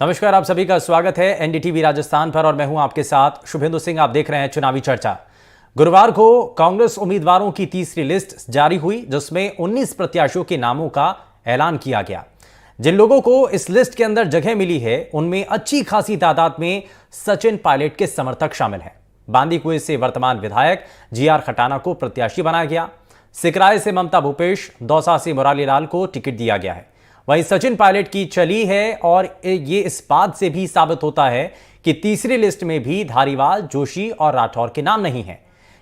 नमस्कार, आप सभी का स्वागत है एनडीटीवी राजस्थान पर और मैं हूं आपके साथ शुभेंदु सिंह। आप देख रहे हैं चुनावी चर्चा। गुरुवार को कांग्रेस उम्मीदवारों की तीसरी लिस्ट जारी हुई, जिसमें 19 प्रत्याशियों के नामों का ऐलान किया गया। जिन लोगों को इस लिस्ट के अंदर जगह मिली है, उनमें अच्छी खासी तादाद में सचिन पायलट के समर्थक शामिल हैं। बांदीकुई से वर्तमान विधायक जीआर खटाना को प्रत्याशी बनाया गया। सिकराय से ममता भूपेश, दौसा से मुरारी लाल को टिकट दिया गया है। वहीं सचिन पायलट की चली है और ये इस बात से भी साबित होता है कि तीसरी लिस्ट में भी धारीवाल, जोशी और राठौर के नाम नहीं हैं।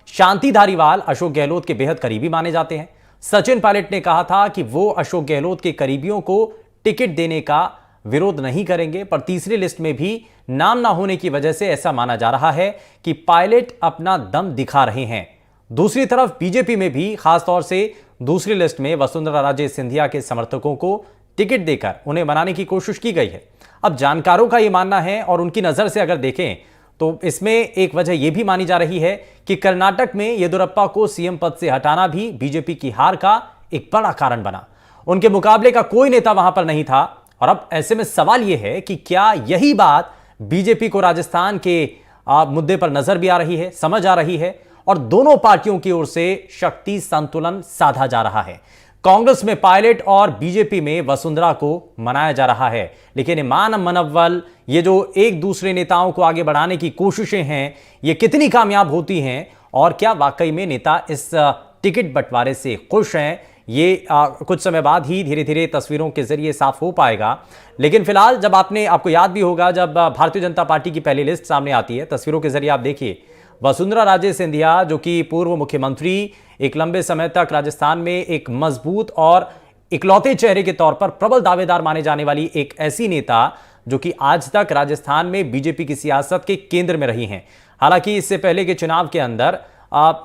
शांति धारीवाल अशोक गहलोत के बेहद करीबी माने जाते हैं। सचिन पायलट ने कहा था कि वो अशोक गहलोत के करीबियों को टिकट देने का विरोध नहीं करेंगे, पर तीसरी लिस्ट में भी नाम ना होने की वजह से ऐसा माना जा रहा है कि पायलट अपना दम दिखा रहे हैं। दूसरी तरफ बीजेपी में भी खासतौर से दूसरी लिस्ट में वसुंधरा राजे सिंधिया के समर्थकों को टिकट देकर उन्हें मनाने की कोशिश की गई है। अब जानकारों का यह मानना है और उनकी नजर से अगर देखें तो इसमें एक वजह यह भी मानी जा रही है कि कर्नाटक में येदियुरप्पा को सीएम पद से हटाना भी बीजेपी की हार का एक बड़ा कारण बना। उनके मुकाबले का कोई नेता वहां पर नहीं था और अब ऐसे में सवाल यह है कि क्या यही बात बीजेपी को राजस्थान के मुद्दे पर नजर भी आ रही है, समझ आ रही है और दोनों पार्टियों की ओर से शक्ति संतुलन साधा जा रहा है। कांग्रेस में पायलट और बीजेपी में वसुंधरा को मनाया जा रहा है, लेकिन मान मनव्वल, ये जो एक दूसरे नेताओं को आगे बढ़ाने की कोशिशें हैं, ये कितनी कामयाब होती हैं और क्या वाकई में नेता इस टिकट बंटवारे से खुश हैं, ये कुछ समय बाद ही धीरे धीरे तस्वीरों के जरिए साफ हो पाएगा। लेकिन फिलहाल जब आपको याद भी होगा, जब भारतीय जनता पार्टी की पहली लिस्ट सामने आती है, तस्वीरों के जरिए आप देखिए, वसुंधरा राजे सिंधिया जो कि पूर्व मुख्यमंत्री, एक लंबे समय तक राजस्थान में एक मजबूत और इकलौते चेहरे के तौर पर प्रबल दावेदार माने जाने वाली एक ऐसी नेता जो कि आज तक राजस्थान में बीजेपी की सियासत के केंद्र में रही हैं। हालांकि इससे पहले के चुनाव के अंदर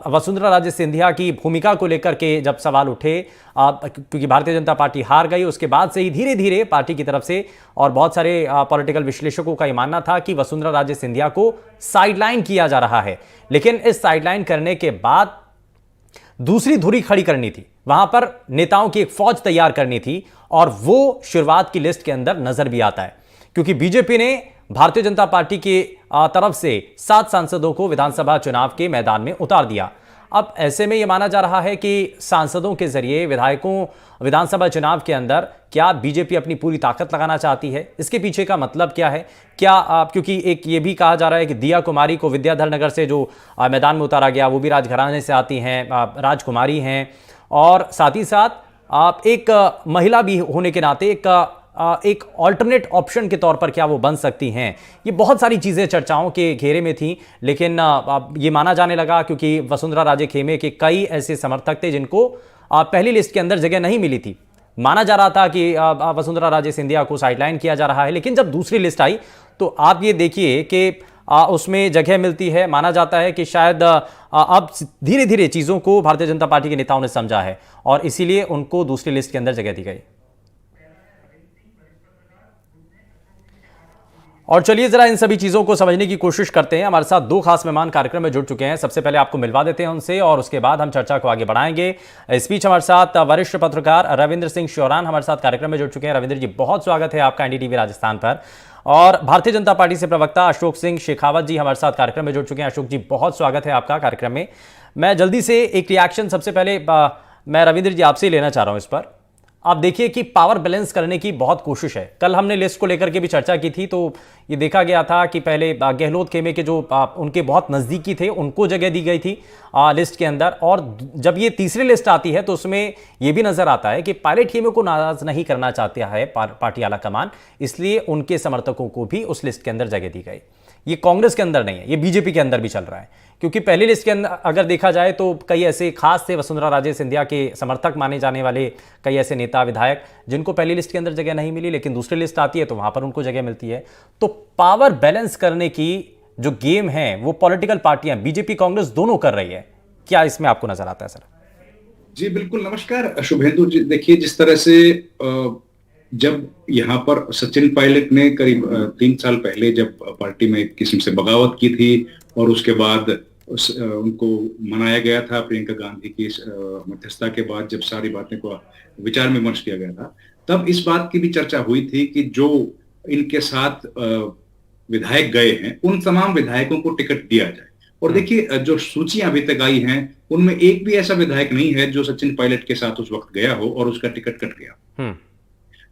वसुंधरा राजे सिंधिया की भूमिका को लेकर के जब सवाल उठे, क्योंकि भारतीय जनता पार्टी हार गई, उसके बाद से ही धीरे धीरे पार्टी की तरफ से और बहुत सारे पॉलिटिकल विश्लेषकों का यह मानना था कि वसुंधरा राजे सिंधिया को साइडलाइन किया जा रहा है। लेकिन इस साइडलाइन करने के बाद दूसरी धुरी खड़ी करनी थी, वहां पर नेताओं की एक फौज तैयार करनी थी और वो शुरुआत की लिस्ट के अंदर नजर भी आता है, क्योंकि बीजेपी ने भारतीय जनता पार्टी की तरफ से 7 सांसदों को विधानसभा चुनाव के मैदान में उतार दिया। अब ऐसे में यह माना जा रहा है कि सांसदों के जरिए विधायकों विधानसभा चुनाव के अंदर क्या बीजेपी अपनी पूरी ताकत लगाना चाहती है, इसके पीछे का मतलब क्या है? क्या क्योंकि एक ये भी कहा जा रहा है कि दिया कुमारी को विद्याधर नगर से जो मैदान में उतारा गया, वो भी राजघराने से आती हैं, राजकुमारी हैं, और साथ ही साथ एक महिला भी होने के नाते एक ऑल्टरनेट ऑप्शन के तौर पर क्या वो बन सकती हैं। ये बहुत सारी चीज़ें चर्चाओं के घेरे में थी, लेकिन ये माना जाने लगा क्योंकि वसुंधरा राजे खेमे के कई ऐसे समर्थक थे जिनको पहली लिस्ट के अंदर जगह नहीं मिली थी। माना जा रहा था कि वसुंधरा राजे सिंधिया को साइडलाइन किया जा रहा है, लेकिन जब दूसरी लिस्ट आई तो आप ये देखिए कि उसमें जगह मिलती है। माना जाता है कि शायद अब धीरे धीरे चीज़ों को भारतीय जनता पार्टी के नेताओं ने समझा है और इसीलिए उनको दूसरी लिस्ट के अंदर जगह दी गई। और चलिए जरा इन सभी चीजों को समझने की कोशिश करते हैं। हमारे साथ 2 खास मेहमान कार्यक्रम में जुड़ चुके हैं। सबसे पहले आपको मिलवा देते हैं उनसे और उसके बाद हम चर्चा को आगे बढ़ाएंगे। इस बीच हमारे साथ वरिष्ठ पत्रकार रविंद्र सिंह श्योरान हमारे साथ कार्यक्रम में जुड़ चुके हैं। रविंद्र जी, बहुत स्वागत है आपका एनडीटीवी राजस्थान पर। और भारतीय जनता पार्टी से प्रवक्ता अशोक सिंह शेखावत जी हमारे साथ कार्यक्रम में जुड़ चुके हैं। अशोक जी, बहुत स्वागत है आपका कार्यक्रम में। मैं जल्दी से एक रिएक्शन सबसे पहले मैं रविंद्र जी आपसे लेना चाह रहा हूं इस पर। आप देखिए कि पावर बैलेंस करने की बहुत कोशिश है। कल हमने लिस्ट को लेकर के भी चर्चा की थी, तो ये देखा गया था कि पहले गहलोत खेमे के जो उनके बहुत नज़दीकी थे उनको जगह दी गई थी लिस्ट के अंदर, और जब ये तीसरी लिस्ट आती है तो उसमें ये भी नजर आता है कि पायलट खेमे को नाराज नहीं करना चाहता है पार्टी आलाकमान, इसलिए उनके समर्थकों को भी उस लिस्ट के अंदर जगह दी गई। ये कांग्रेस के अंदर नहीं है, ये बीजेपी के अंदर भी चल रहा है, क्योंकि पहली लिस्ट के अंदर अगर देखा जाए तो कई ऐसे खास थे वसुंधरा राजे सिंधिया के समर्थक माने जाने वाले कई ऐसे नेता विधायक जिनको पहली लिस्ट के अंदर जगह नहीं मिली, लेकिन दूसरी लिस्ट आती है तो वहां पर उनको जगह मिलती है। तो पावर बैलेंस करने की जो गेम है वो पॉलिटिकल पार्टियां बीजेपी कांग्रेस दोनों कर रही है। क्या इसमें आपको नजर आता है सर? जी बिल्कुल, नमस्कार शुभेंदु जी। देखिए, जिस तरह से जब यहाँ पर सचिन पायलट ने करीब 3 साल पहले जब पार्टी में एक किस्म से बगावत की थी और उसके बाद उनको मनाया गया था प्रियंका गांधी की मध्यस्थता के बाद, जब सारी बातें को विचार विमर्श किया गया था, तब इस बात की भी चर्चा हुई थी कि जो इनके साथ विधायक गए हैं, उन तमाम विधायकों को टिकट दिया जाए। और देखिए, जो सूचियां अभी तक आई हैं उनमें एक भी ऐसा विधायक नहीं है जो सचिन पायलट के साथ उस वक्त गया हो और उसका टिकट कट गया।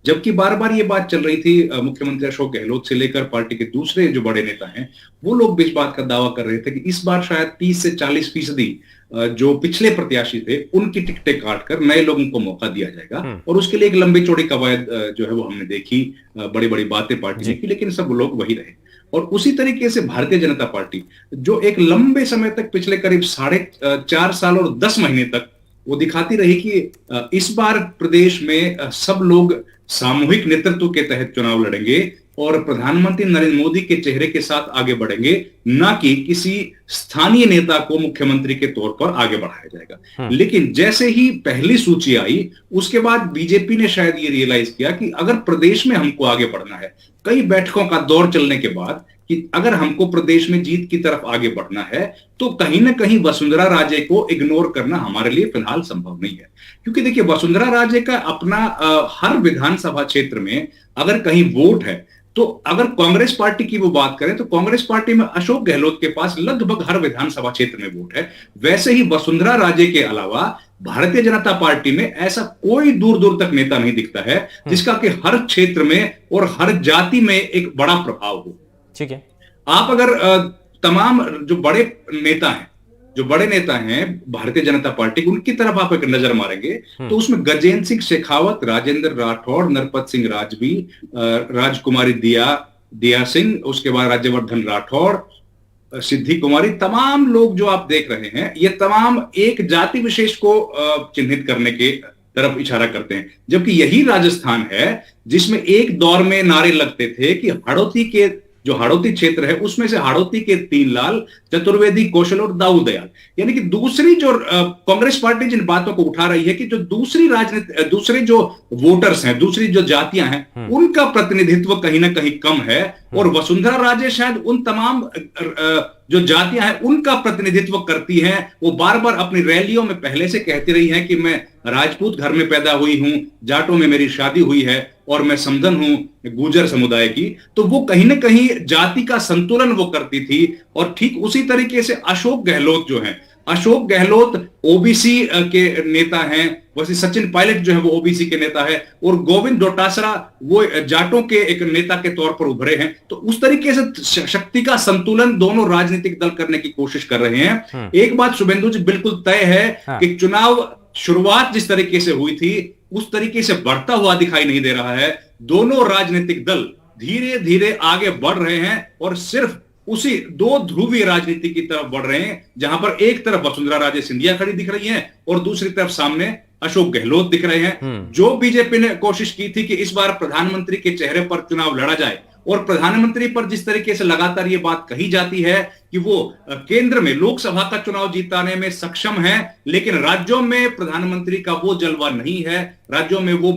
जबकि बार बार ये बात चल रही थी, मुख्यमंत्री अशोक गहलोत से लेकर पार्टी के दूसरे जो बड़े नेता हैं वो लोग भी इस बात का दावा कर रहे थे कि इस बार शायद 30 से 40% जो पिछले प्रत्याशी थे उनकी टिकटें काटकर नए लोगों को मौका दिया जाएगा। और उसके लिए एक लंबी चौड़ी कवायद जो है वो हमने देखी, बड़ी बड़ी बातें पार्टी ने की, लेकिन सब लोग वही रहे। और उसी तरीके से भारतीय जनता पार्टी जो एक लंबे समय तक, पिछले करीब 4.5 साल और 10 महीने तक वो दिखाती रही कि इस बार प्रदेश में सब लोग सामूहिक नेतृत्व के तहत चुनाव लड़ेंगे और प्रधानमंत्री नरेंद्र मोदी के चेहरे के साथ आगे बढ़ेंगे, ना कि किसी स्थानीय नेता को मुख्यमंत्री के तौर पर आगे बढ़ाया जाएगा। लेकिन जैसे ही पहली सूची आई उसके बाद बीजेपी ने शायद ये रियलाइज किया कि अगर प्रदेश में हमको आगे बढ़ना है, कई बैठकों का दौर चलने के बाद, कि अगर हमको प्रदेश में जीत की तरफ आगे बढ़ना है तो कहीं ना कहीं वसुंधरा राजे को इग्नोर करना हमारे लिए फिलहाल संभव नहीं है। क्योंकि देखिए, वसुंधरा राजे का अपना हर विधानसभा क्षेत्र में अगर कहीं वोट है, तो अगर कांग्रेस पार्टी की वो बात करें तो कांग्रेस पार्टी में अशोक गहलोत के पास लगभग हर विधानसभा क्षेत्र में वोट है। वैसे ही वसुंधरा राजे के अलावा भारतीय जनता पार्टी में ऐसा कोई दूर दूर तक नेता नहीं दिखता है जिसका कि हर क्षेत्र में और हर जाति में एक बड़ा प्रभाव हो। ठीक है, आप अगर तमाम जो बड़े नेता हैं भारतीय जनता पार्टी के, उनकी तरफ आप एक नजर मारेंगे तो उसमें गजेंद्र सिंह शेखावत, राजेंद्र राठौड़, नरपत सिंह राजवी, राजकुमारी दिया सिंह, उसके बाद राज्यवर्धन राठौड़, सिद्धि कुमारी, तमाम लोग जो आप देख रहे हैं ये तमाम एक जाति विशेष को चिन्हित करने के तरफ इशारा करते हैं। जबकि यही राजस्थान है जिसमें एक दौर में नारे लगते थे कि हाड़ौती क्षेत्र है उसमें से हाड़ौती के 3 लाल, चतुर्वेदी, कौशल और दाऊ दयाल, यानी कि दूसरी जो कांग्रेस पार्टी जिन बातों को उठा रही है कि जो दूसरे जो वोटर्स हैं, दूसरी जो जातियां हैं उनका प्रतिनिधित्व कहीं ना कहीं कम है। और वसुंधरा राजे शायद उन तमाम जो जातियां हैं उनका प्रतिनिधित्व करती हैं। वो बार बार अपनी रैलियों में पहले से कहती रही हैं कि मैं राजपूत घर में पैदा हुई हूं, जाटों में मेरी शादी हुई है और मैं समधन हूं गुर्जर समुदाय की। तो वो कहीं ना कहीं जाति का संतुलन वो करती थी। और ठीक उसी तरीके से अशोक गहलोत ओबीसी के नेता हैं, वैसे सचिन पायलट जो है वो ओबीसी के नेता है, और गोविंद डोटासरा वो जाटों के एक नेता के तौर पर उभरे हैं। तो उस तरीके से शक्ति का संतुलन दोनों राजनीतिक दल करने की कोशिश कर रहे हैं। एक बात शुभेंदु जी बिल्कुल तय है कि चुनाव शुरुआत जिस तरीके से हुई थी उस तरीके से बढ़ता हुआ दिखाई नहीं दे रहा है। दोनों राजनीतिक दल धीरे धीरे आगे बढ़ रहे हैं और सिर्फ उसी 2 ध्रुवीय राजनीति की तरफ बढ़ रहे हैं, जहां पर एक तरफ वसुंधरा राजे सिंधिया खड़ी दिख रही हैं और दूसरी तरफ सामने अशोक गहलोत दिख रहे हैं। जो बीजेपी ने कोशिश की थी कि इस बार प्रधानमंत्री के चेहरे पर चुनाव लड़ा जाए, और प्रधानमंत्री पर जिस तरीके से लगातार ये बात कही जाती है कि वो केंद्र में लोकसभा का चुनाव जीताने में सक्षम है, लेकिन राज्यों में प्रधानमंत्री का वो जलवा नहीं है, राज्यों में वो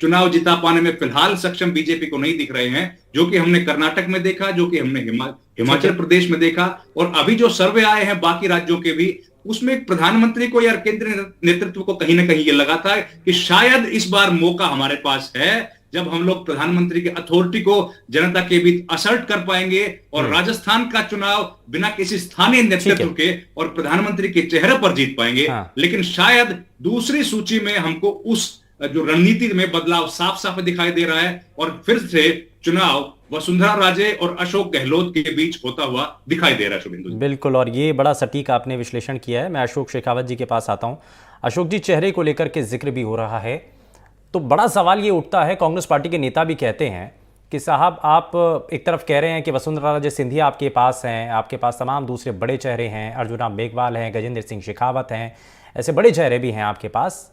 चुनाव जिता पाने में फिलहाल सक्षम बीजेपी को नहीं दिख रहे हैं, जो कि हमने कर्नाटक में देखा, जो कि हमने हिमाचल प्रदेश में देखा, और अभी जो सर्वे आए हैं बाकी राज्यों के भी, उसमें प्रधानमंत्री को या केंद्रीय नेतृत्व को कहीं ना कहीं ये लगा था कि शायद इस बार मौका हमारे पास है जब हम लोग प्रधानमंत्री के अथॉरिटी को जनता के बीच असर्ट कर पाएंगे और राजस्थान का चुनाव बिना किसी स्थानीय नेतृत्व के और प्रधानमंत्री के चेहरे पर जीत पाएंगे। लेकिन शायद दूसरी सूची में हमको उस जो रणनीति में बदलाव साफ साफ दिखाई दे रहा है और फिर से चुनाव वसुंधरा राजे और अशोक गहलोत के बीच होता हुआ दिखाई दे रहा है। शुभेंदु बिल्कुल, और ये बड़ा सटीक आपने विश्लेषण किया है। मैं अशोक शेखावत जी के पास आता हूं। अशोक जी, चेहरे को लेकर के जिक्र भी हो रहा है, तो बड़ा सवाल ये उठता है, कांग्रेस पार्टी के नेता भी कहते हैं कि साहब आप एक तरफ कह रहे हैं कि वसुंधरा राजे सिंधिया आपके पास हैं, आपके पास तमाम दूसरे बड़े चेहरे हैं, अर्जुन मेघवाल हैं, गजेंद्र सिंह शेखावत हैं, ऐसे बड़े चेहरे भी हैं आपके पास,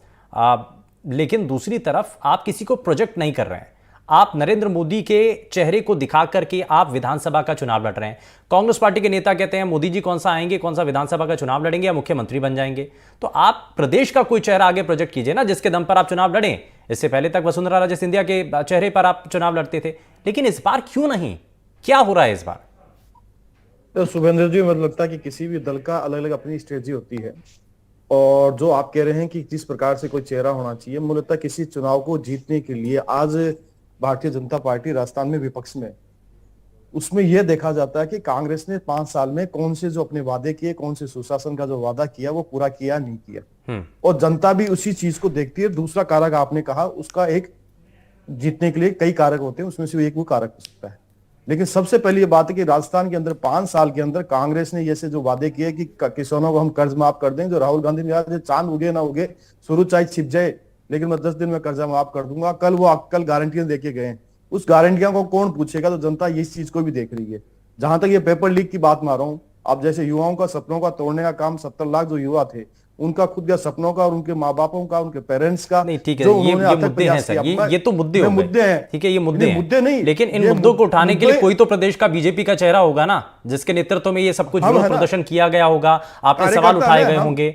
लेकिन दूसरी तरफ आप किसी को प्रोजेक्ट नहीं कर रहे हैं। आप नरेंद्र मोदी के चेहरे को दिखा करके आप विधानसभा का चुनाव लड़ रहे हैं। कांग्रेस पार्टी के नेता कहते हैं मोदी जी कौन सा आएंगे, कौन सा विधानसभा का चुनाव लड़ेंगे या मुख्यमंत्री बन जाएंगे। तो आप प्रदेश का कोई चेहरा आगे प्रोजेक्ट कीजिए ना, जिसके दम पर आप चुनाव लड़ें। इससे पहले तक वसुंधरा राजे सिंधिया के चेहरे पर आप चुनाव लड़ते थे, लेकिन इस बार क्यों नहीं? क्या हो रहा है इस बार? तो शुभेंद्र जी, मुझे लगता है कि किसी भी दल का अलग अलग अपनी स्ट्रेटजी होती है, और जो आप कह रहे हैं कि जिस प्रकार से कोई चेहरा होना चाहिए, मुझे लगता है किसी चुनाव को जीतने के लिए आज भारतीय जनता पार्टी राजस्थान में विपक्ष में, उसमें यह देखा जाता है कि कांग्रेस ने 5 साल में कौन से जो अपने वादे किए, कौन से सुशासन का जो वादा किया वो पूरा किया नहीं किया, और जनता भी उसी चीज को देखती है। दूसरा कारक आपने कहा, उसका एक जीतने के लिए कई कारक होते हैं, उसमें से एक वो कारक हो सकता है। लेकिन सबसे पहली ये बात है कि राजस्थान के अंदर 5 साल के अंदर कांग्रेस ने जैसे जो वादे किए कि किसानों को हम कर्ज माफ कर देंगे, जो राहुल गांधी ने कहा चांद उगे ना उगे, सूरज चाहे छिप जाए, लेकिन मैं 10 दिन में कर्जा माफ कर दूंगा, कल वो कल गारंटियां देके गए। उस गारंटियां को कौन पूछेगा? तो जनता इस चीज को भी देख रही है। जहां तक ये पेपर लीक की बात मार रहा हूं, अब जैसे युवाओं का सपनों का तोड़ने का काम 70 लाख जो युवा थे, उनका खुद का सपनों का और उनके माँ बापों का, उनके पेरेंट्स का, नहीं ठीक है, जो ये उन्होंने मुद्दे हैं सर, ये तो मुद्दे हो मुद्दे हैं, ठीक है, ये मुद्दे हैं, मुद्दे नहीं, लेकिन इन मुद्दों को उठाने के लिए कोई तो प्रदेश का बीजेपी का चेहरा होगा ना, जिसके नेतृत्व में ये सब कुछ विरोध प्रदर्शन किया गया होगा, आपने सवाल उठाए गए होंगे।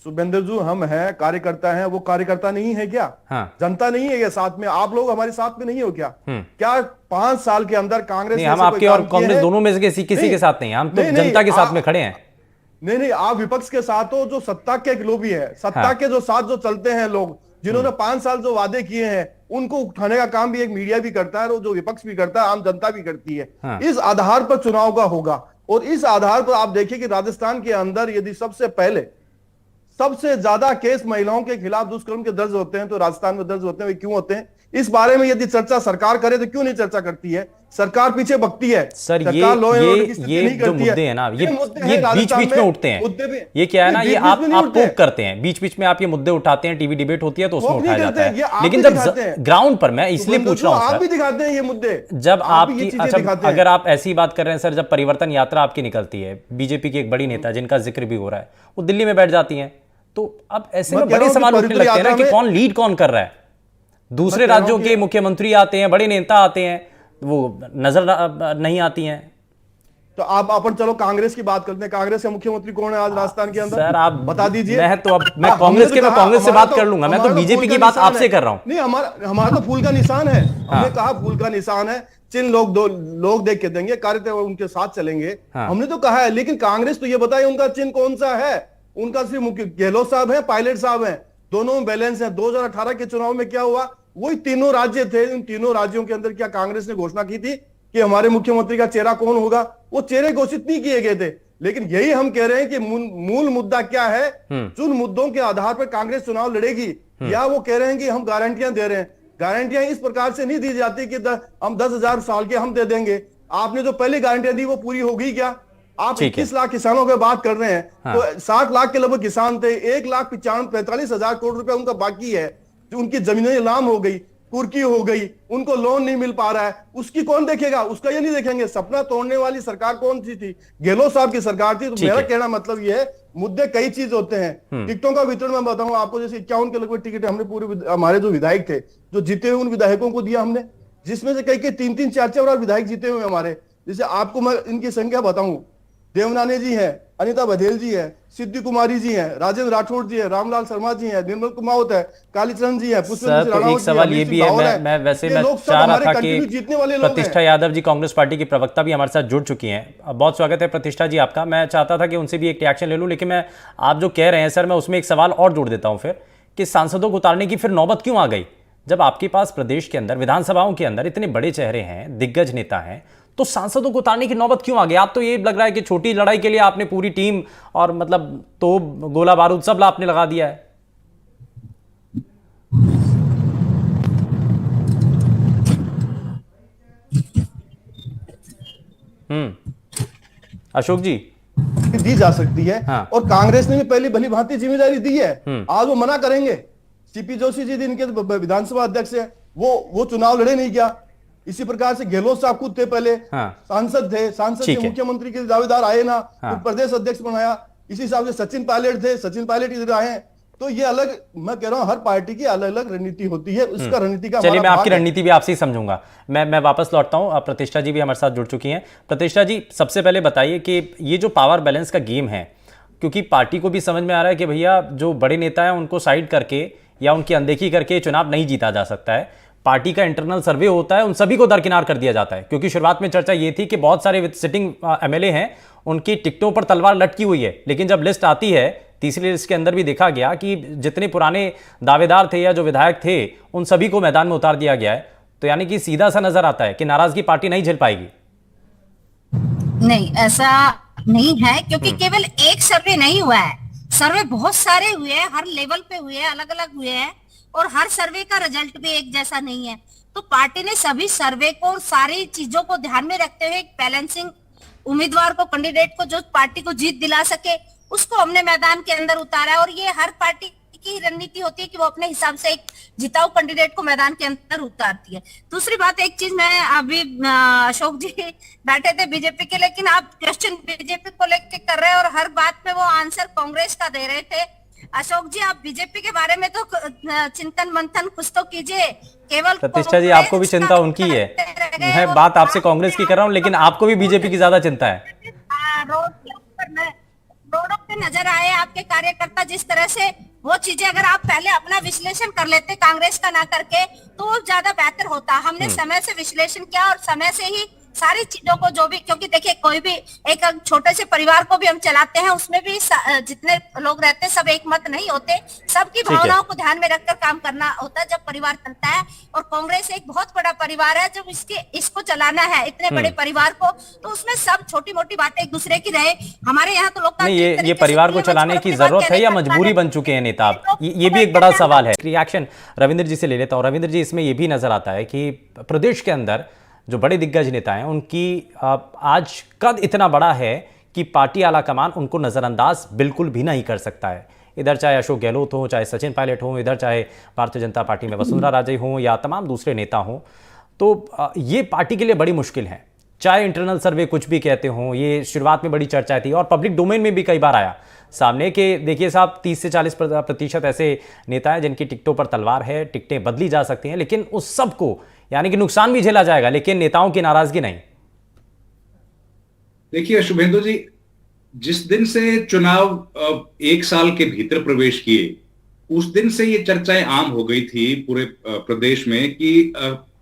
शुभेंद्र जी, हम हैं, कार्यकर्ता हैं, वो कार्यकर्ता नहीं है क्या? हाँ। जनता नहीं है क्या साथ में? आप लोग हमारे साथ में नहीं हो क्या? क्या 5 साल के अंदर कांग्रेस नहीं, हम आपके और कांग्रेस दोनों में से किसी के साथ नहीं, हम तो जनता के साथ में खड़े हैं। नहीं, आप विपक्ष के साथ हो, जो सत्ता के लोभी है, सत्ता के जो साथ जो चलते हैं लोग, जिन्होंने 5 साल जो वादे किए हैं, उनको उठाने का काम भी एक मीडिया भी करता है, और जो विपक्ष भी करता है, आम जनता भी करती है। इस आधार पर चुनाव का होगा, और इस आधार पर आप देखिए कि राजस्थान के अंदर यदि सबसे ज्यादा केस महिलाओं के खिलाफ दुष्कर्म के दर्ज होते हैं, तो राजस्थान में दर्ज होते हैं। वे क्यों होते हैं? इस बारे में यदि चर्चा सरकार करे तो क्यों नहीं चर्चा करती है? सरकार पीछे भगती है सर। सरकार ये जो मुद्दे हैं ना, ये बीच बीच में उठते हैं। ये क्या है ना, ये आप पोक करते हैं, बीच बीच में आप ये मुद्दे उठाते हैं, टीवी डिबेट होती है तो उसमें उठाया जाता है, लेकिन जब ग्राउंड पर, मैं इसलिए पूछ रहा हूं सर, आप भी दिखाते हैं ये मुद्दे, जब आपकी, अच्छा अगर आप ऐसी बात कर रहे हैं सर, जब परिवर्तन यात्रा आपकी निकलती है, बीजेपी की एक बड़ी नेता जिनका जिक्र भी हो रहा है, वो दिल्ली में बैठ जाती हैं, तो अब ऐसे में बड़े सवाल उठने लगते हैं ना कि कौन कर रहा है। दूसरे राज्यों के मुख्यमंत्री आते हैं, बड़े नेता आते हैं, वो नजर नहीं आती हैं। तो आप अपन चलो कांग्रेस की बात करते हैं, कांग्रेस के मुख्यमंत्री कौन है आज राजस्थान के अंदर? सर आप बता दीजिए। मैं कांग्रेस से बात कर लूंगा, मैं तो बीजेपी की बात आपसे कर रहा हूं। नहीं, हमारा तो फूल का निशान है, हमने कहा फूल का निशान है, चिन्ह लोग देख के देंगे, कार्यकर्ता उनके साथ चलेंगे, हमने तो कहा है। लेकिन कांग्रेस तो ये बताए उनका चिन्ह कौन सा है? उनका सिर्फ मुख्य गहलोत साहब है, पायलट साहब है, दोनों में बैलेंस है। 2018 के चुनाव में क्या हुआ? वही तीनों राज्य थे, इन तीनों राज्यों के अंदर क्या कांग्रेस ने घोषणा की थी कि हमारे मुख्यमंत्री का चेहरा कौन होगा? वो चेहरे घोषित नहीं किए गए थे। लेकिन यही हम कह रहे हैं कि मूल मुद्दा क्या है, जिन मुद्दों के आधार पर कांग्रेस चुनाव लड़ेगी, या वो कह रहे हैं कि हम गारंटियां दे रहे हैं। गारंटियां इस प्रकार से नहीं दी जाती कि हम 10,000 साल के हम दे देंगे। आपने जो पहली गारंटियां दी वो पूरी हो गई क्या? आप 21 लाख किसानों की बात कर रहे हैं, तो 60 लाख के लगभग किसान थे, 1,45,000 करोड़ रुपए उनका बाकी है, जो उनकी जमीनें नीलाम हो गई, कुर्की हो गई, उनको लोन नहीं मिल पा रहा है, उसकी कौन देखेगा? उसका ये नहीं देखेंगे। सपना तोड़ने वाली सरकार कौन सी थी? गहलोत साहब की सरकार थी। तो मेरा कहना मतलब ये है, मुद्दे कई चीज होते हैं। टिकटों का वितरण मैं बताऊं आपको, जैसे 51 के लगभग टिकट हमने पूरे हमारे जो विधायक थे, जो जीते हुए, उन विधायकों को दिया हमने, जिसमें से कई 3-3, 4-4 विधायक जीते हुए हमारे। जैसे आपको मैं इनकी संख्या बताऊं, देवनाने जी हैं, अनिता बघेल जी है, सिद्धि कुमारी जी हैं, राजेंद्र राठौड़ जी है, रामलाल शर्मा जी हैं, निर्मल कुमावत है, कालीचरण जी है, सर तो एक सवाल ये भी है, मैं चाह रहा था कि प्रतिष्ठा यादव जी कांग्रेस पार्टी की प्रवक्ता भी हमारे साथ जुड़ चुकी हैं। बहुत स्वागत है प्रतिष्ठा जी आपका। मैं चाहता था कि उनसे भी एक रिएक्शन ले लूं, लेकिन मैं आप जो कह रहे हैं सर, मैं उसमें एक सवाल और जोड़ देता हूं फिर, कि सांसदों को उतारने की फिर नौबत क्यों आ गई? जब आपके पास प्रदेश के अंदर, विधानसभाओं के अंदर इतने बड़े चेहरे हैं, दिग्गज नेता हैं, तो सांसदों को उतारने की नौबत क्यों आ गई? आप तो ये लग रहा है कि छोटी लड़ाई के लिए आपने पूरी टीम और मतलब तोप, गोला बारूद सब आपने लगा दिया है। अशोक जी, दी जा सकती है। हाँ। और कांग्रेस ने भी पहली भली भांति जिम्मेदारी दी है, आज वो मना करेंगे? सीपी जोशी जी इनके विधानसभा अध्यक्ष है, वो चुनाव लड़े नहीं क्या? इसी प्रकार से गहलोत साहब खुद थे पहले, सांसद थे, सांसद से मुख्यमंत्री के दावेदार आए ना, तो प्रदेश अध्यक्ष बनाया। इसी हिसाब से सचिन पायलट थे, सचिन पायलट इधर आए। तो ये अलग, मैं कह रहा हूं हर पार्टी की अलग अलग रणनीति होती है, उसका रणनीति का। चलिए, मैं आपकी रणनीति भी आपसे ही समझूंगा। मैं वापस लौटता हूं। प्रतिष्ठा जी भी हमारे साथ जुड़ चुकी हैं। प्रतिष्ठा जी, सबसे पहले बताइए कि ये जो पावर बैलेंस का गेम है, क्योंकि पार्टी को भी समझ में आ रहा है कि भैया जो बड़े नेता हैं उनको साइड करके या उनकी अनदेखी करके चुनाव नहीं जीता जा सकता है। पार्टी का इंटरनल सर्वे होता है, उन सभी को दरकिनार कर दिया जाता है, क्योंकि शुरुआत में चर्चा ये थी कि बहुत सारे सिटिंग एमएलए हैं, उनकी टिकटों पर तलवार लटकी हुई है। लेकिन जब लिस्ट आती है, तीसरी लिस्ट के अंदर भी देखा गया कि जितने पुराने दावेदार थे या जो विधायक थे, उन सभी को मैदान में उतार दिया गया है। तो यानी कि सीधा सा नजर आता है कि नाराजगी पार्टी नहीं झेल पाएगी। नहीं, ऐसा नहीं है, क्योंकि केवल एक सर्वे नहीं हुआ है, सर्वे बहुत सारे हुए हैं, हर लेवल पे हुए हैं, अलग अलग हुए हैं, और हर सर्वे का रिजल्ट भी एक जैसा नहीं है। तो पार्टी ने सभी सर्वे को और सारी चीजों को ध्यान में रखते हुए एक बैलेंसिंग उम्मीदवार को, कैंडिडेट को जो पार्टी को जीत दिला सके, उसको हमने मैदान के अंदर उतारा है। और ये हर पार्टी की रणनीति होती है कि वो अपने हिसाब से एक जिताऊ कैंडिडेट को मैदान के अंदर उतारती है। दूसरी बात, एक चीज, मैं अभी अशोक जी बैठे थे बीजेपी के, लेकिन आप क्वेश्चन बीजेपी को लेके कर रहे हैं और हर बात पे वो आंसर कांग्रेस का दे रहे थे। अशोक जी, आप बीजेपी के बारे में तो चिंतन मंथन कुछ तो कीजिए। केवल प्रतिष्ठा जी, आपको भी चिंता उनकी है, मैं बात आपसे कांग्रेस की कर रहा हूँ, लेकिन आपको भी बीजेपी की ज्यादा चिंता है। रोडों पे नजर आए आपके कार्यकर्ता, जिस तरह से वो चीजें अगर आप पहले अपना विश्लेषण कर लेते कांग्रेस का ना करके, तो वो ज्यादा बेहतर होता। हमने समय से विश्लेषण किया और समय से ही सारी चीजों को, जो भी, क्योंकि देखिए कोई भी एक छोटे से परिवार को भी हम चलाते हैं, उसमें भी जितने लोग रहते हैं सब एक मत नहीं होते, सबकी भावनाओं को ध्यान में रखकर काम करना होता है जब परिवार चलता है। और कांग्रेस एक बहुत बड़ा परिवार है, जब इसको चलाना है इतने बड़े परिवार को, तो उसमें सब छोटी मोटी बातें एक दूसरे की रहे। हमारे यहाँ तो लोग ये परिवार को चलाने की जरूरत है या मजबूरी बन चुके हैं नेता? ये भी एक बड़ा सवाल है। रिएक्शन रविंद्र जी से ले लेता हूँ। रविंद्र जी, इसमें यह भी नजर आता है कि प्रदेश के अंदर जो बड़े दिग्गज नेता हैं, उनकी आज कद इतना बड़ा है कि पार्टी आला कमान उनको नजरअंदाज बिल्कुल भी नहीं कर सकता है। इधर चाहे अशोक गहलोत हो, चाहे सचिन पायलट हो, इधर चाहे भारतीय जनता पार्टी में वसुंधरा राजे हो या तमाम दूसरे नेता हो, तो ये पार्टी के लिए बड़ी मुश्किल है। चाहे इंटरनल सर्वे कुछ भी कहते हो, ये शुरुआत में बड़ी चर्चा थी और पब्लिक डोमेन में भी कई बार आया सामने कि देखिए साहब 30 से 40% ऐसे नेता हैं जिनकी टिकटों पर तलवार है, टिकटें बदली जा सकती हैं, लेकिन उस सब को यानी कि नुकसान भी झेला जाएगा, लेकिन नेताओं की नाराजगी नहीं। देखिए शुभेंदु जी, जिस दिन से चुनाव एक साल के भीतर प्रवेश किए, उस दिन से ये चर्चाएं आम हो गई थी पूरे प्रदेश में कि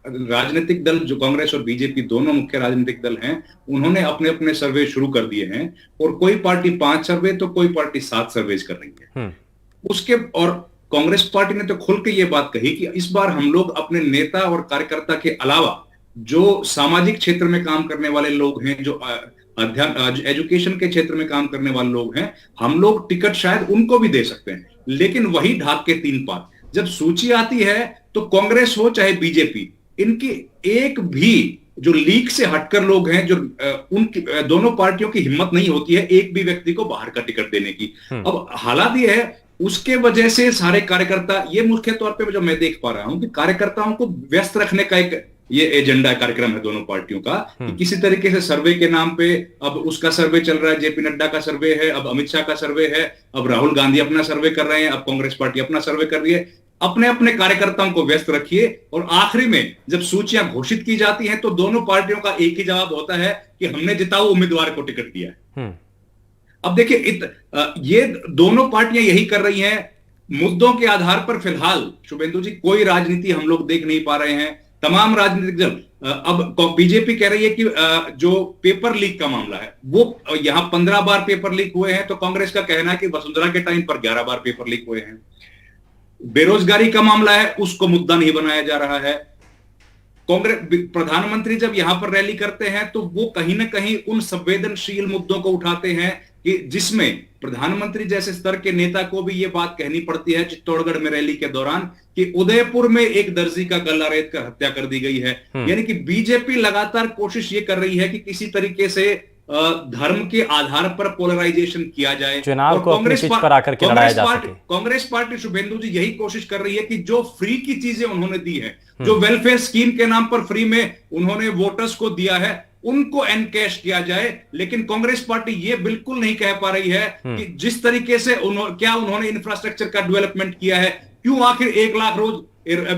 राजनीतिक दल जो कांग्रेस और बीजेपी दोनों मुख्य राजनीतिक दल हैं, उन्होंने अपने अपने सर्वे शुरू कर दिए हैं और कोई पार्टी 5 सर्वे तो कोई पार्टी 7 सर्वे कर रही है। उसके और कांग्रेस पार्टी ने तो खुल के ये बात कही कि इस बार हम लोग अपने नेता और कार्यकर्ता के अलावा जो सामाजिक क्षेत्र में काम करने वाले लोग हैं, जो एजुकेशन के क्षेत्र में काम करने वाले लोग हैं, हम लोग टिकट शायद उनको भी दे सकते हैं। लेकिन वही ढाक के 3 पात, जब सूची आती है तो कांग्रेस हो चाहे बीजेपी, इनकी एक भी जो लीक से हटकर लोग हैं, जो उनकी दोनों पार्टियों की हिम्मत नहीं होती है एक भी व्यक्ति को बाहर का टिकट देने की। अब हालात ये है, उसके वजह से सारे कार्यकर्ता, ये मुख्य तौर पे जो मैं देख पा रहा हूं कि कार्यकर्ताओं को व्यस्त रखने का एक ये एजेंडा कार्यक्रम है दोनों पार्टियों का, कि किसी तरीके से सर्वे के नाम पे, अब उसका सर्वे चल रहा है, जेपी नड्डा का सर्वे है, अब अमित शाह का सर्वे है, अब राहुल गांधी अपना सर्वे कर रहे हैं, अब कांग्रेस पार्टी अपना सर्वे कर रही है। अपने अपने कार्यकर्ताओं को व्यस्त रखिए और आखिरी में जब सूचियां घोषित की जाती हैं तो दोनों पार्टियों का एक ही जवाब होता है कि हमने जिताऊ उम्मीदवार को टिकट दिया है। अब देखिए ये दोनों पार्टियां यही कर रही हैं मुद्दों के आधार पर। फिलहाल शुभेंदु जी, कोई राजनीति हम लोग देख नहीं पा रहे हैं। तमाम राजनीतिक दल, अब बीजेपी कह रही है कि जो पेपर लीक का मामला है वो यहां 15 बार पेपर लीक हुए हैं, तो कांग्रेस का कहना है कि वसुंधरा के टाइम पर 11 बार पेपर लीक हुए हैं। बेरोजगारी का मामला है, उसको मुद्दा नहीं बनाया जा रहा है। कांग्रेस प्रधानमंत्री जब यहां पर रैली करते हैं तो वो कहीं ना कहीं उन संवेदनशील मुद्दों को उठाते हैं कि जिसमें प्रधानमंत्री जैसे स्तर के नेता को भी ये बात कहनी पड़ती है चित्तौड़गढ़ में रैली के दौरान कि उदयपुर में एक दर्जी का गला रेत कर हत्या कर दी गई है। यानी कि बीजेपी लगातार कोशिश ये कर रही है कि किसी तरीके से धर्म के आधार पर पोलराइजेशन किया जाए, चुनाव को अपनी पिच पर आकर के लड़ाया जा सके। कांग्रेस पार्टी शुभेंदु जी यही कोशिश कर रही है कि जो फ्री की चीजें उन्होंने दी है, जो वेलफेयर स्कीम के नाम पर फ्री में उन्होंने वोटर्स को दिया है, उनको एनकैश किया जाए। लेकिन कांग्रेस पार्टी ये बिल्कुल नहीं कह पा रही है कि जिस तरीके से क्या उन्होंने इंफ्रास्ट्रक्चर का डेवलपमेंट किया है, क्यों आखिर 1 लाख रोज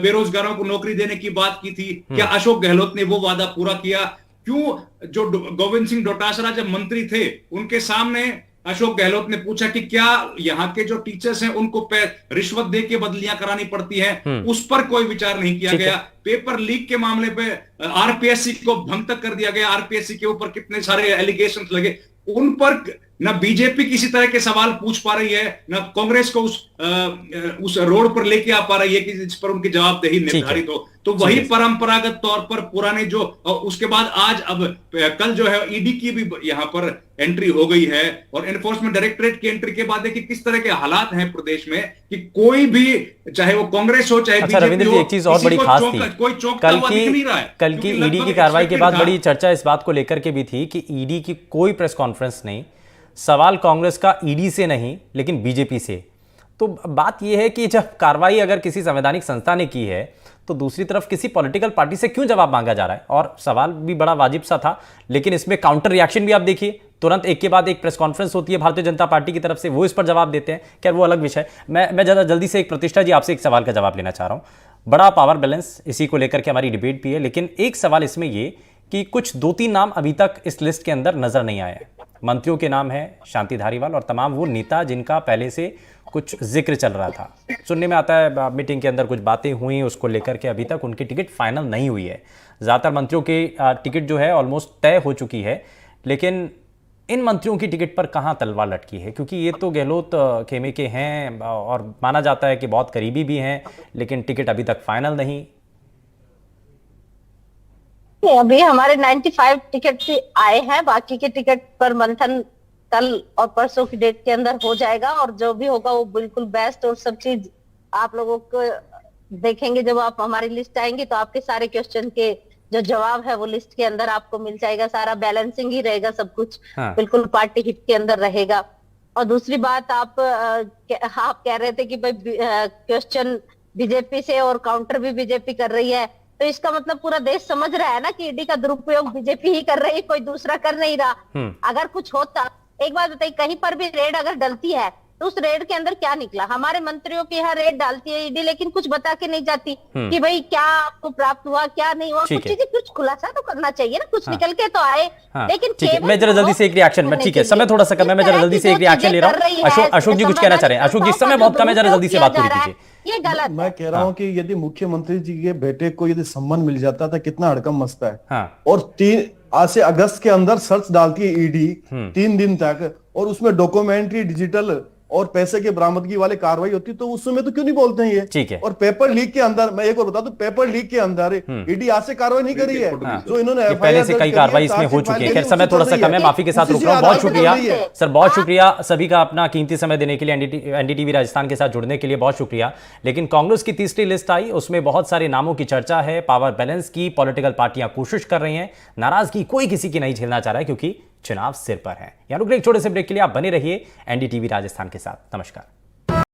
बेरोजगारों को नौकरी देने की बात की थी, क्या अशोक गहलोत ने वो वादा पूरा किया? क्यों जो गोविंद सिंह डोटासरा जब मंत्री थे उनके सामने अशोक गहलोत ने पूछा कि क्या यहाँ के जो टीचर्स हैं उनको रिश्वत दे के बदलियां करानी पड़ती हैं, उस पर कोई विचार नहीं किया गया। पेपर लीक के मामले पे आरपीएससी को भंग तक कर दिया गया, आरपीएससी के ऊपर कितने सारे एलिगेशंस लगे, उन पर ना बीजेपी किसी तरह के सवाल पूछ पा रही है, ना कांग्रेस को उस रोड पर लेके आ पा रही है कि जिस पर उनकी जवाबदेही निर्धारित हो। तो वही परंपरागत तौर पर पुराने जो, उसके बाद आज अब कल जो है ईडी की भी यहाँ पर एंट्री हो गई है, और एनफोर्समेंट डायरेक्टरेट की एंट्री के बाद देखिए किस तरह के हालात हैं प्रदेश में कि कोई भी, चाहे वो कांग्रेस हो चाहे बीजेपी हो, एक चीज और बड़ी खास थी, कोई चौंकता हुआ दिख नहीं रहा है। कल की ईडी की कार्रवाई के बाद बड़ी चर्चा इस बात को लेकर के भी थी कि ईडी की कोई प्रेस कॉन्फ्रेंस नहीं, सवाल कांग्रेस का ईडी से नहीं लेकिन बीजेपी से। तो बात यह है कि जब कार्रवाई अगर किसी संवैधानिक संस्था ने की है तो दूसरी तरफ किसी पॉलिटिकल पार्टी से क्यों जवाब मांगा जा रहा है? और सवाल भी बड़ा वाजिब सा था, लेकिन इसमें काउंटर रिएक्शन भी आप देखिए, तुरंत एक के बाद एक प्रेस कॉन्फ्रेंस होती है भारतीय जनता पार्टी की तरफ से, वो इस पर जवाब देते हैं। खैर वो अलग विषय। मैं ज़्यादा जल्दी से एक प्रतिष्ठा जी आपसे एक सवाल का जवाब लेना चाह रहा हूँ। बड़ा पावर बैलेंस इसी को लेकर के हमारी डिबेट भी है, लेकिन एक सवाल इसमें ये कि कुछ 2-3 नाम अभी तक इस लिस्ट के अंदर नजर नहीं आए हैं। मंत्रियों के नाम है शांति धारीवाल और तमाम वो नेता जिनका पहले से कुछ जिक्र चल रहा था। सुनने में आता है मीटिंग के अंदर कुछ बातें हुई, उसको लेकर के अभी तक उनकी टिकट फाइनल नहीं हुई है। ज़्यादातर मंत्रियों की टिकट जो है ऑलमोस्ट तय हो चुकी है, लेकिन इन मंत्रियों की टिकट पर कहाँ तलवार लटकी है? क्योंकि ये तो गहलोत खेमे के हैं और माना जाता है कि बहुत करीबी भी हैं, लेकिन टिकट अभी तक फाइनल नहीं। अभी हमारे 95 टिकट आए हैं, बाकी के टिकट पर मंथन कल और परसों की डेट के अंदर हो जाएगा, और जो भी होगा वो बिल्कुल बेस्ट और सब चीज आप लोगों को देखेंगे। जब आप हमारी लिस्ट आएंगे तो आपके सारे क्वेश्चन के जो जवाब है वो लिस्ट के अंदर आपको मिल जाएगा। सारा बैलेंसिंग ही रहेगा, सब कुछ बिल्कुल पार्टी हिट के अंदर रहेगा। और दूसरी बात, आप कह रहे थे कि भाई क्वेश्चन बीजेपी से और काउंटर भी बीजेपी कर रही है, तो इसका मतलब पूरा देश समझ रहा है ना कि ईडी का दुरुपयोग बीजेपी ही कर रही है, कोई दूसरा कर नहीं रहा। अगर कुछ होता, एक बात बताइए, कहीं पर भी रेड अगर डलती है तो उस रेड के अंदर क्या निकला? हमारे मंत्रियों की यहाँ रेड डालती है ईडी, लेकिन कुछ बता के नहीं जाती कि भाई क्या आपको प्राप्त हुआ क्या नहीं हुआ। कुछ चीजें, कुछ खुलासा तो करना चाहिए ना, कुछ निकल के तो आए। लेकिन मैं जरा जल्दी से एक रिएक्शन में, ठीक है समय थोड़ा सा कम है, मैं जरा जल्दी से एक रिएक्शन ले रहा हूँ। अशोक जी कुछ कहना चाह रहे हैं? अशोक जी समय बहुत कम है, जरा जल्दी से बात पूरी कीजिए। ये गलत। मैं कह रहा हूँ कि यदि मुख्यमंत्री जी के बेटे को यदि सम्मान मिल जाता था, कितना हड़कम मचता है। और आज से अगस्त के अंदर सर्च डालती है ईडी 3 दिन तक, और उसमें डॉक्यूमेंट्री, डिजिटल और पैसे के बरामदगी वाले कार्रवाई होती है, तो उस समय तो क्यों नहीं बोलते हैं ये? ठीक है। और पेपर लीक के अंदर, मैं एक और बता दूं, पेपर लीक के अंदर ईडी आज से कार्रवाई नहीं करी है, जो इन्होंने पहले से कई कार्रवाई इसमें हो चुकी है। खैर समय थोड़ा सा कम है, माफी के साथ रुक रहा हूं। बहुत शुक्रिया सर, बहुत शुक्रिया सभी का अपना कीमती समय देने के लिए, एनडीटीवी राजस्थान के साथ जुड़ने के लिए बहुत शुक्रिया। लेकिन कांग्रेस की तीसरी लिस्ट आई, उसमें बहुत सारे नामों की चर्चा है, पावर बैलेंस की, पॉलिटिकल पार्टियां कोशिश कर रही हैं, नाराजगी कोई किसी की नहीं झेलना चाह रहा है क्योंकि चुनाव सिर पर है। यानी एक छोटे से ब्रेक के लिए आप बने रहिए एनडीटीवी राजस्थान के साथ। नमस्कार।